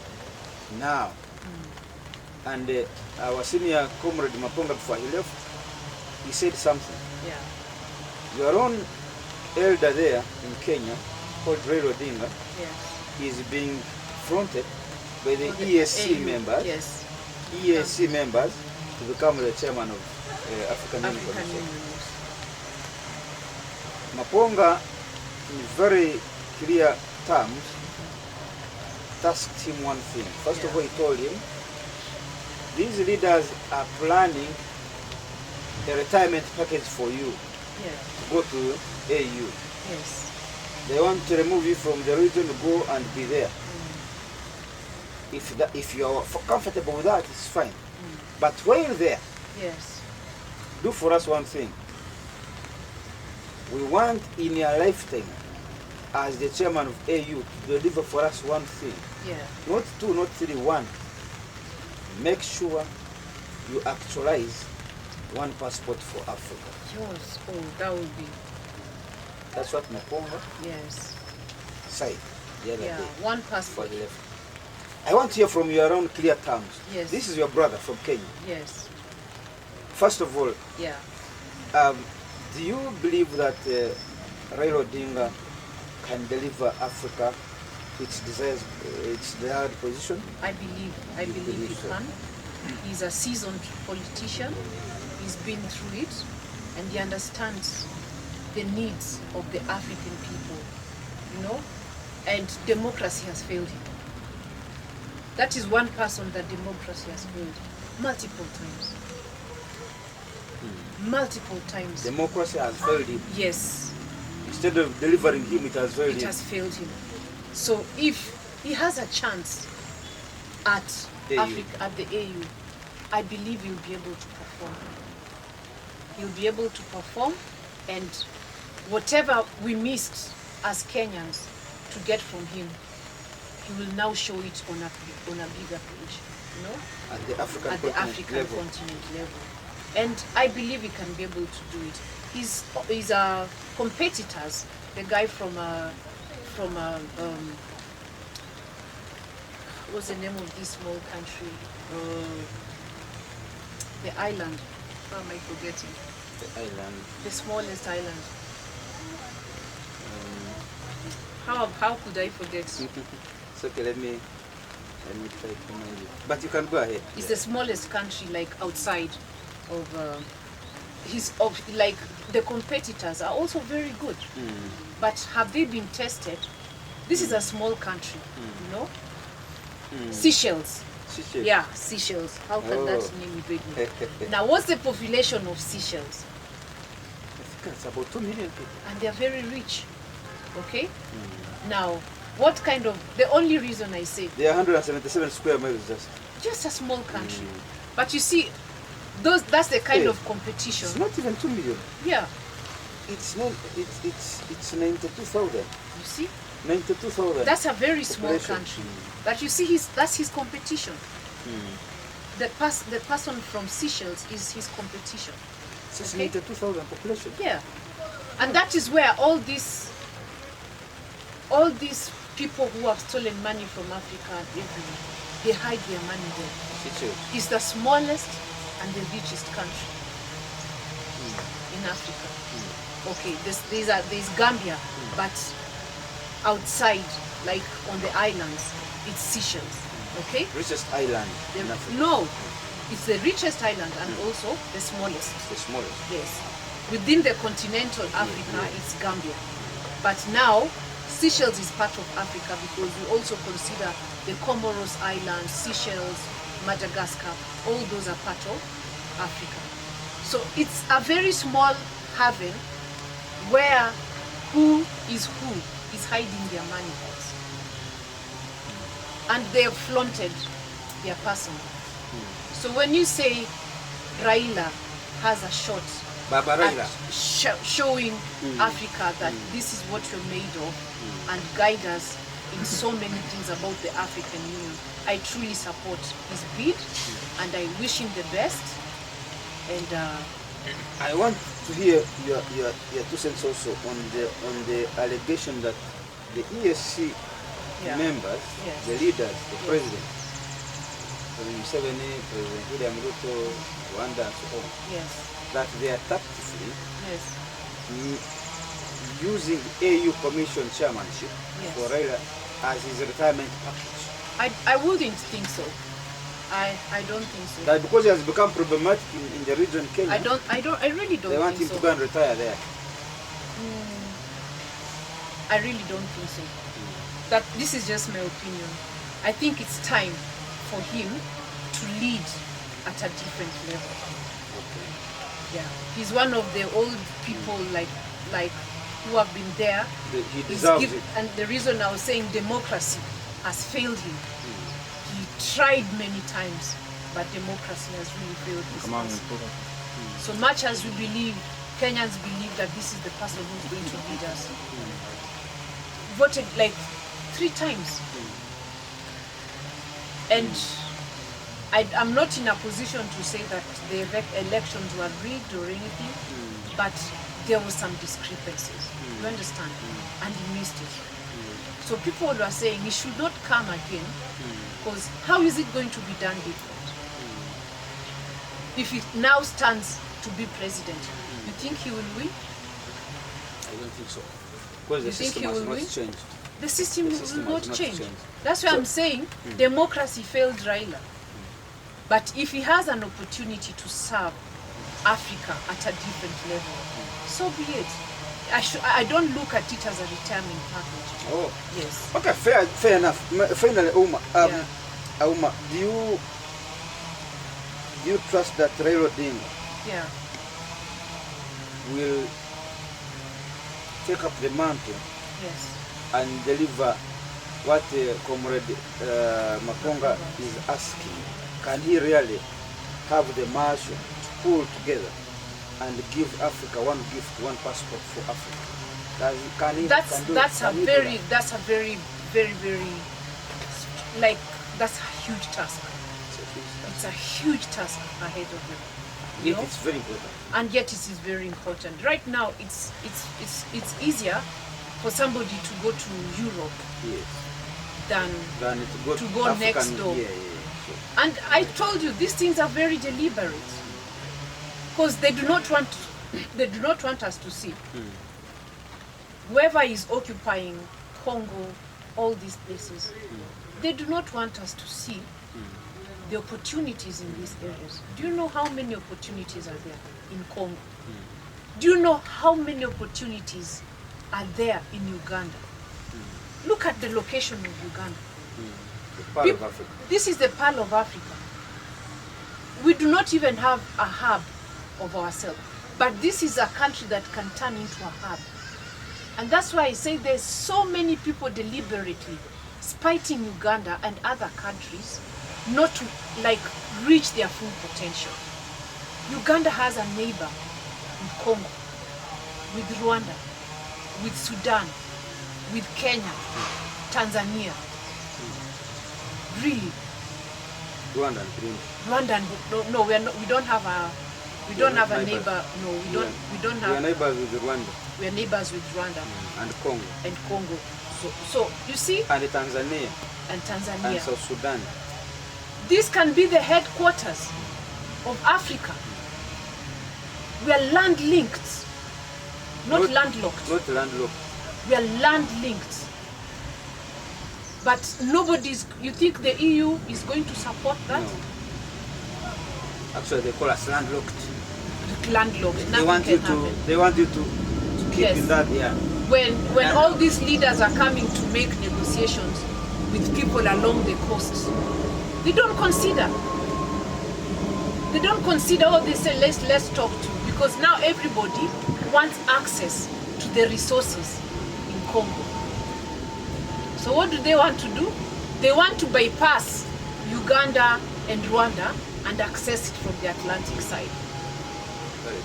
now. And our senior comrade Maponga, before he left, he said something. Your own elder there in Kenya, called Raila Odinga, is being fronted by the EAC members. EAC members to become the chairman of African Union. Maponga, in very clear terms, tasked him one thing. First of all, he told him, these leaders are planning a retirement package for you to go to AU. They want to remove you from the region, go and be there. If you are comfortable with that, it's fine. But while there, do for us one thing. We want in your lifetime, as the chairman of AU, to deliver for us one thing. Not two, not three, one. Make sure you actualize one passport for Africa. Yours. Oh, that would be. That's what Maponga said the other day. One passport. I want to hear from your own clear terms. This is your brother from Kenya. First of all, do you believe that Raila Odinga can deliver Africa its desired position? I believe he can. He's a seasoned politician. He's been through it, and he understands the needs of the African people, you know, and democracy has failed him. That is one person that democracy has failed multiple times. Multiple times. Democracy has failed him. Yes. Instead of delivering him, it has failed him. It has failed him. So if he has a chance at Africa, at the AU, I believe he'll be able to perform. He'll be able to perform, and whatever we missed as Kenyans to get from him, he will now show it on a bigger page, you know? At the African continent level. And I believe he can be able to do it. His competitors, the guy from what's the name of this small country? The island. How am I forgetting? The island. The smallest island. How could I forget? It's okay, let me try to remind you. But you can go ahead. It's the smallest country, like outside of like the competitors are also very good. But have they been tested? This is a small country, you know? Seychelles. Yeah, Seychelles. How can that name evade me? Now, what's the population of Seychelles? I think it's about 2 million people. And they're very rich. Okay? Now, what kind of... The only reason I say... They are 177 square miles just a small country. But you see, that's the kind of competition. It's not even 2 million. Yeah. It's 92,000. You see? 92,000. That's a very small country. But you see, that's his competition. The person from Seychelles is his competition. It's 92,000 population. Yeah. And that is where all these people who have stolen money from Africa and everywhere, they hide their money there. Seychelles. It's the smallest and the richest country in Africa. Okay, there's Gambia, but outside, like on the islands, it's Seychelles. Okay? Richest island in Africa. No, it's the richest island and also the smallest. The smallest. Yes. Within the continental Africa, it's Gambia. But now, Seychelles is part of Africa because we also consider the Comoros Islands, Seychelles, Madagascar, all those are part of Africa. So it's a very small haven where who is hiding their money. And they have flaunted their person. So when you say Raila has a shot at showing Africa that this is what you're made of and guide us in so many things about the African Union, I truly support his bid and I wish him the best. And I want to hear your 2 cents also on the allegation that the ESC members, the leaders, the president, President Museveni, President William Ruto, Rwanda, and so on, that they are tactfully using AU Commission chairmanship for Raila as his retirement package. I wouldn't think so. I don't think so. That because he has become problematic in the region, Kenya. I really don't. They want him to go and retire there. I really don't think so. That this is just my opinion. I think it's time for him to lead at a different level. Yeah, he's one of the old people like who have been there. He deserves it. And the reason I was saying democracy has failed him. He tried many times, but democracy has really failed him. So much as we believe, Kenyans believe that this is the person who's going to lead us. Voted like 3 times. And I'm not in a position to say that the elections were rigged or anything, but there were some discrepancies. You understand? And he missed it. So people were saying he should not come again, because how is it going to be done different? If he now stands to be president, you think he will win? I don't think so. Because the system has not changed. The system will not change. That's why I'm saying democracy failed Raila. But if he has an opportunity to serve Africa at a different level, so be it. I don't look at it as a retirement package. Oh. Yes. Okay, fair enough. Finally, Auma, do you trust that Raila Odinga will take up the mantle and deliver what Comrade Makonga is asking? Can he really have the marshal to pull together and give Africa one gift, one passport for Africa? That's a very like, that's a huge task. It's a huge task ahead of him. Yet it's very important. And yet it is very important. Right now, it's easier for somebody to go to Europe than to go African, next door. Sure. And I told you, these things are very deliberate, because they do not want us to see. Whoever is occupying Congo, all these places, they do not want us to see the opportunities in these areas. Do you know how many opportunities are there in Congo? Do you know how many opportunities are there in Uganda? Look at the location of Uganda. The Pearl of Africa. This is the Pearl of Africa. We do not even have a hub of ourselves, but this is a country that can turn into a hub. And that's why I say there's so many people deliberately spiting Uganda and other countries not to reach their full potential. Uganda has a neighbor with Congo, with Rwanda, with Sudan, with Kenya, Tanzania. Really. Rwanda and Burundi. Rwanda and no, we don't have a neighbor. No, we don't have. We are neighbors with Rwanda. We are neighbors with Rwanda and Congo. And Congo. So you see. And Tanzania. And Tanzania. And South Sudan. This can be the headquarters of Africa. We are land linked, not landlocked. Not landlocked. We are land linked. But nobody's, you think the EU is going to support that? No. Actually, they call us landlocked. Landlocked. They want you to. They want you to keep in that. Yeah. When all these leaders are coming to make negotiations with people along the coast, they don't consider. They don't consider. Oh, they say let's talk to, because now everybody wants access to the resources in Congo. So what do they want to do? They want to bypass Uganda and Rwanda and access it from the Atlantic side.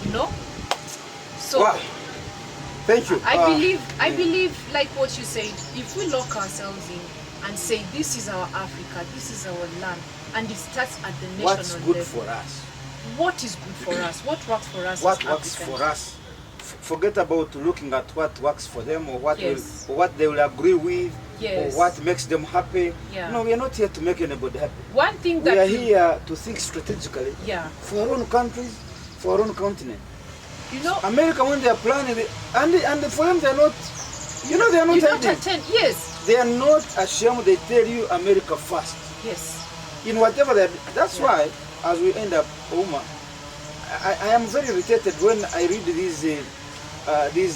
You know? So wow. Thank you. I believe, like what you said, if we lock ourselves in and say this is our Africa, this is our land, and it starts at the national level. What's good for us? What is good for us? What works for us? What works for us? Forget about looking at what works for them, or what or what they will agree with, or what makes them happy. No, we are not here to make anybody happy. One thing that we are here to think strategically for our own countries, for our own continent. You know, America, when they are planning, and for them they are not, you know, they are not hiding. Yes. They are not ashamed. They tell you America first. Yes. In whatever they. That's why, as we end up, Uma, I am very irritated when I read these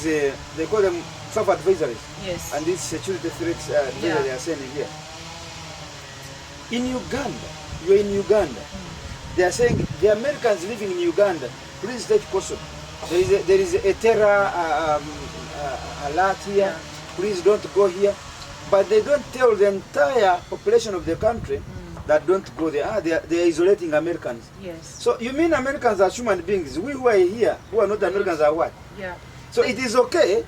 they call them self-advisories. Yes. And these security threats they are sending here. In Uganda, you're in Uganda. They are saying the Americans living in Uganda, please take caution. There is a terror alert here. Please don't go here. But they don't tell the entire population of the country that don't go there. They are isolating Americans. Yes. So you mean Americans are human beings? We who are here, who are not Americans, are what? Yeah. So it is okay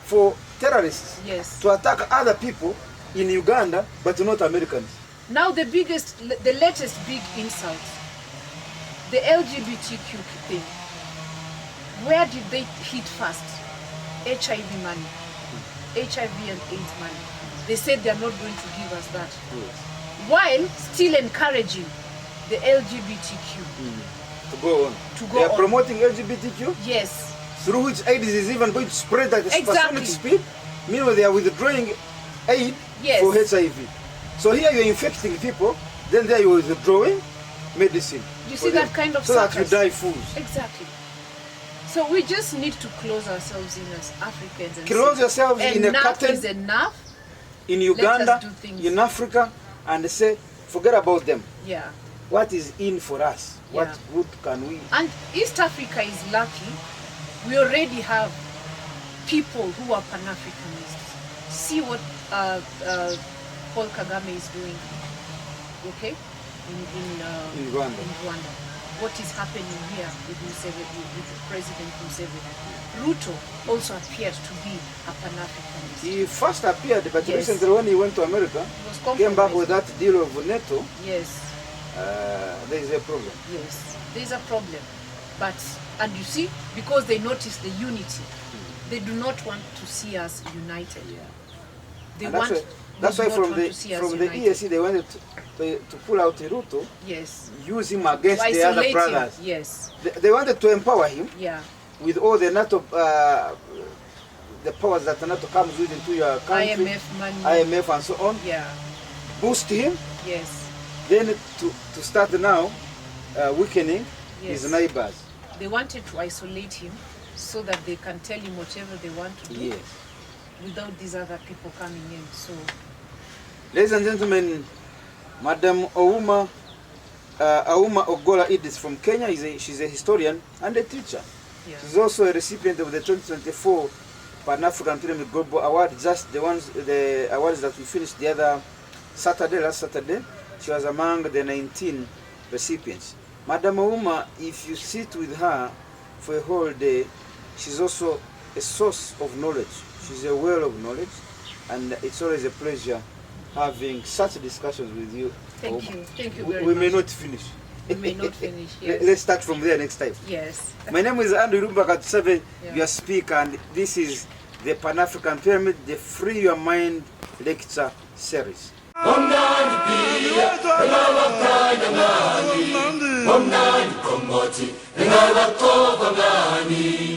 for terrorists to attack other people in Uganda, but not Americans. Now the latest big insult, the LGBTQ thing. Where did they hit first? HIV money, HIV and AIDS money. They said they are not going to give us that. Yes. While still encouraging the LGBTQ to go on. They are promoting LGBTQ? Yes. Through which AIDS is even going to spread at a supersonic speed. Meanwhile, they are withdrawing aid for HIV. So here you're infecting people, then there you're withdrawing medicine. You see that kind of so that you die fools. Exactly. So we just need to close ourselves in as Africans and close yourselves in a curtain. Is enough. In Uganda, in Africa, and say, forget about them. Yeah. What is in for us? What good can we? And East Africa is lucky. We already have people who are Pan-Africanists. See what Paul Kagame is doing. Okay, in Rwanda. What is happening here with President Museveni. Ruto also appeared to be a Pan-Africanist. He first appeared, but recently when he went to America, came back with that deal of NATO. Yes. There is a problem. Yes, there is a problem. But, and you see, because they notice the unity, they do not want to see us united. They want. That's why from the EAC they wanted to pull out Ruto. Yes. Use him against the other brothers. Yes. They wanted to empower him. Yeah. With all the NATO, the powers that NATO comes with into your country. IMF money. IMF and so on. Yeah. Boost him. Yes. Then to start now weakening his neighbors. They wanted to isolate him so that they can tell him whatever they want to do. Yes. Without these other people coming in. So, ladies and gentlemen, Madam Auma Ogola Edith from Kenya she's a historian and a teacher. Yeah. She's also a recipient of the 2024 Pan-African Pyramid Global Award, just the awards that we finished the other last Saturday. She was among the 19 recipients. Madam Auma, if you sit with her for a whole day, she's also a source of knowledge. She's a well of knowledge, and it's always a pleasure having such discussions with you. Thank you very much. We may not finish. We may not finish, yes. Let's start from there next time. Yes. My name is Andrew Irumba Katushabe, your speaker, and this is the Pan-African Pyramid, the Free Your Mind lecture series. Omnani komoti, engabakova ngani.